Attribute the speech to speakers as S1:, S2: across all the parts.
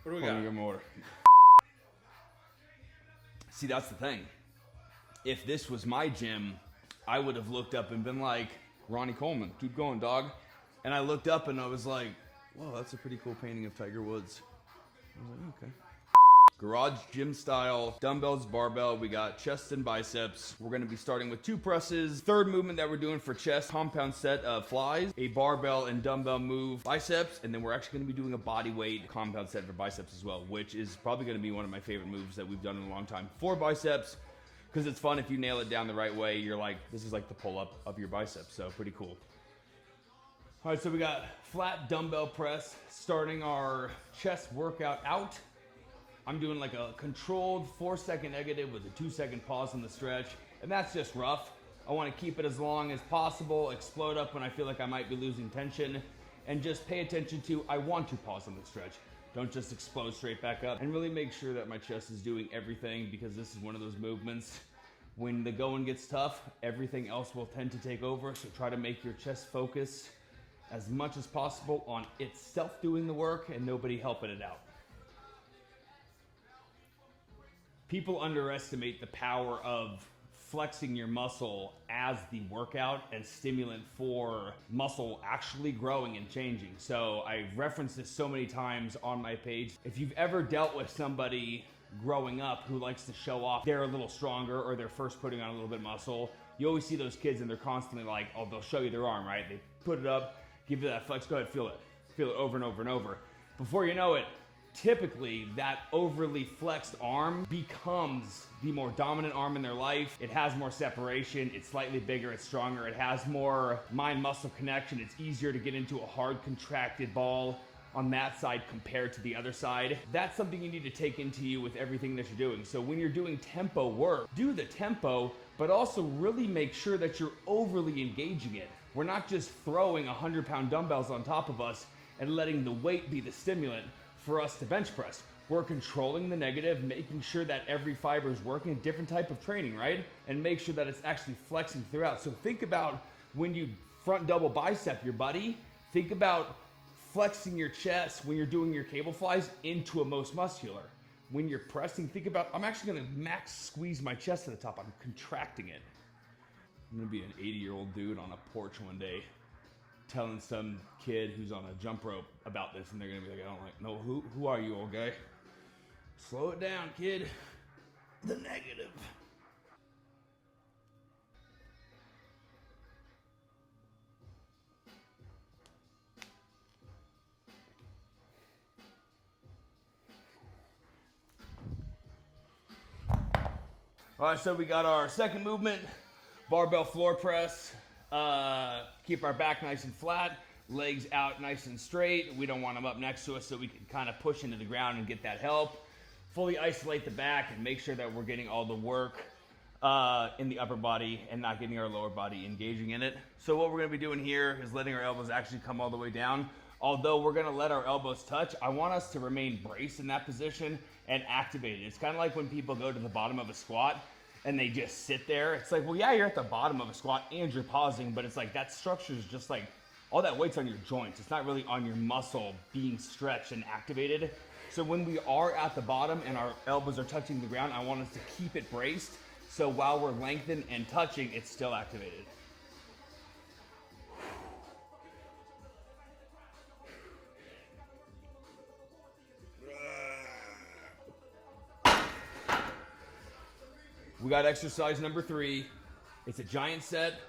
S1: What do we got?
S2: Get more. See, that's the thing. If this was my gym, I would have looked up and been like, Ronnie Coleman, keep going, dog. And I looked up and I was like, whoa, that's a pretty cool painting of Tiger Woods. I was like, okay. Garage gym style, dumbbells, barbell. We got chest and biceps. We're gonna be starting with 2 presses. Third movement that we're doing for chest, compound set of flies, a barbell and dumbbell move, biceps, and then we're actually gonna be doing a body weight compound set for biceps as well, which is probably gonna be one of my favorite moves that we've done in a long time for biceps, because it's fun if you nail it down the right way. You're like, this is like the pull up of your biceps, so pretty cool. All right, so we got flat dumbbell press, starting our chest workout out. I'm doing like a controlled 4-second negative with a 2-second pause in the stretch, and that's just rough. I want to keep it as long as possible, explode up when I feel like I might be losing tension, and just pay attention to, I want to pause on the stretch. Don't just explode straight back up, and really make sure that my chest is doing everything, because this is one of those movements. When the going gets tough, everything else will tend to take over, so try to make your chest focus as much as possible on itself doing the work and nobody helping it out. People underestimate the power of flexing your muscle as the workout and stimulant for muscle actually growing and changing. So I've referenced this so many times on my page. If you've ever dealt with somebody growing up who likes to show off they're a little stronger or they're first putting on a little bit of muscle, you always see those kids and they're constantly like, oh, they'll show you their arm, right? They put it up, give you that flex, go ahead, feel it over and over and over. Before you know it, typically that overly flexed arm becomes the more dominant arm in their life. It has more separation, it's slightly bigger, it's stronger, it has more mind-muscle connection, it's easier to get into a hard contracted ball on that side compared to the other side. That's something you need to take into you with everything that you're doing. So when you're doing tempo work, do the tempo, but also really make sure that you're overly engaging it. We're not just throwing 100-pound dumbbells on top of us and letting the weight be the stimulant for us to bench press. We're controlling the negative, making sure that every fiber is working, a different type of training, right? And make sure that it's actually flexing throughout. So think about when you front double bicep your buddy, think about flexing your chest when you're doing your cable flies into a most muscular. When you're pressing, think about, I'm actually gonna max squeeze my chest to the top, I'm contracting it. I'm gonna be an 80-year-old dude on a porch one day telling some kid who's on a jump rope about this, and they're gonna be like, I don't like, no, who are you, old guy? Slow it down, kid. The negative. All right, so we got our second movement, barbell floor press. Keep our back nice and flat, legs out nice and straight. We don't want them up next to us so we can kind of push into the ground and get that help. Fully isolate the back and make sure that we're getting all the work in the upper body and not getting our lower body engaging in it. So what we're gonna be doing here is letting our elbows actually come all the way down. Although we're gonna let our elbows touch, I want us to remain braced in that position and activated. It's kind of like when people go to the bottom of a squat and they just sit there. It's like, well, yeah, you're at the bottom of a squat and you're pausing, but it's like that structure is just like, all that weight's on your joints. It's not really on your muscle being stretched and activated. So when we are at the bottom and our elbows are touching the ground, I want us to keep it braced. So while we're lengthened and touching, it's still activated. We got exercise number 3. It's a giant set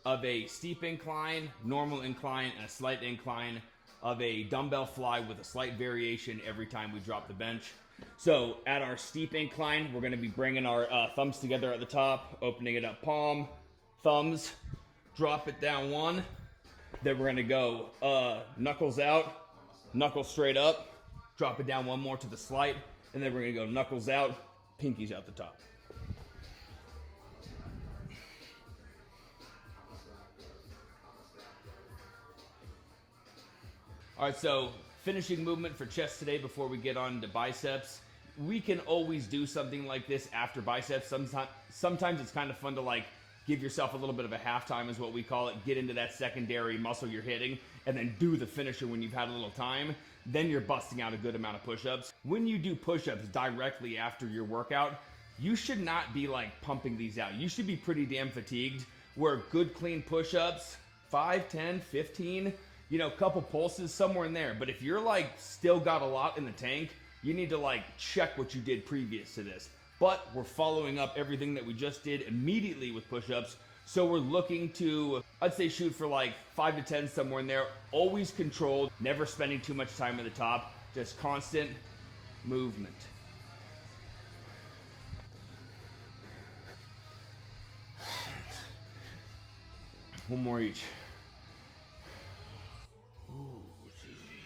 S2: of a steep incline, normal incline, and a slight incline of a dumbbell fly with a slight variation every time we drop the bench. So at our steep incline, we're gonna be bringing our thumbs together at the top, opening it up palm, thumbs, drop it down 1. Then we're gonna go knuckles out, knuckles straight up, drop it down 1 more to the slight, and then we're gonna go knuckles out, pinkies out the top. All right, so finishing movement for chest today before we get on to biceps. We can always do something like this after biceps. Sometimes it's kind of fun to like give yourself a little bit of a halftime is what we call it. Get into that secondary muscle you're hitting and then do the finisher when you've had a little time. then you're busting out a good amount of push-ups. When you do push-ups directly after your workout, you should not be like pumping these out. You should be pretty damn fatigued, where good clean push-ups, 5, 10, 15, you know, couple pulses, somewhere in there. But if you're like still got a lot in the tank, you need to like check what you did previous to this. But we're following up everything that we just did immediately with push-ups. So we're looking to, I'd say, shoot for like 5 to 10, somewhere in there. Always controlled, never spending too much time at the top, just constant movement. One more each. Ooh, it's easy.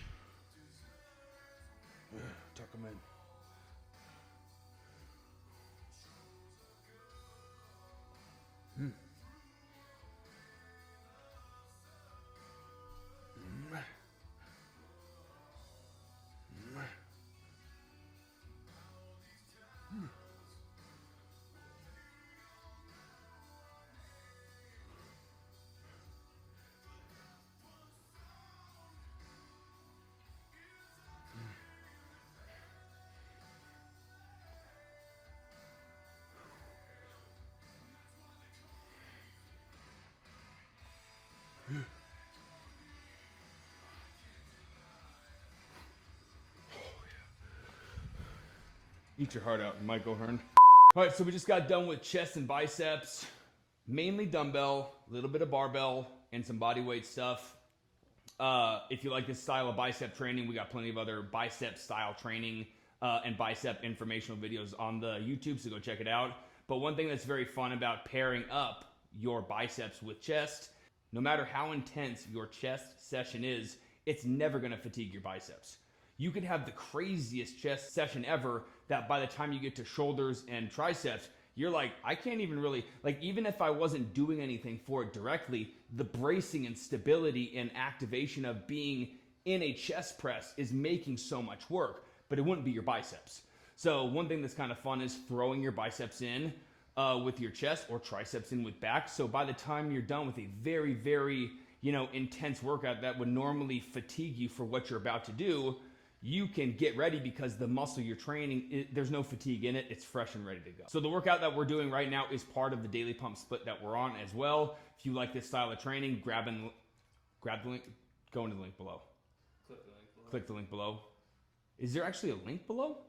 S2: Yeah, tuck them in. Eat your heart out, Michael Hearn. All right, so we just got done with chest and biceps, mainly dumbbell, a little bit of barbell, and some body weight stuff. If you like this style of bicep training, we got plenty of other bicep style training and bicep informational videos on the YouTube, so go check it out. But one thing that's very fun about pairing up your biceps with chest, no matter how intense your chest session is, it's never gonna fatigue your biceps. You could have the craziest chest session ever that by the time you get to shoulders and triceps, you're like, I can't even really, like, even if I wasn't doing anything for it directly, the bracing and stability and activation of being in a chest press is making so much work, but it wouldn't be your biceps. So one thing that's kind of fun is throwing your biceps in with your chest, or triceps in with back. So by the time you're done with a very, very, intense workout that would normally fatigue you for what you're about to do, you can get ready because the muscle you're training, there's no fatigue in it. It's fresh and ready to go. So the workout that we're doing right now is part of the daily pump split that we're on as well. If you like this style of training, grab the link, go into the link below.
S1: Click the link below.
S2: Click the link below. Is there actually a link below?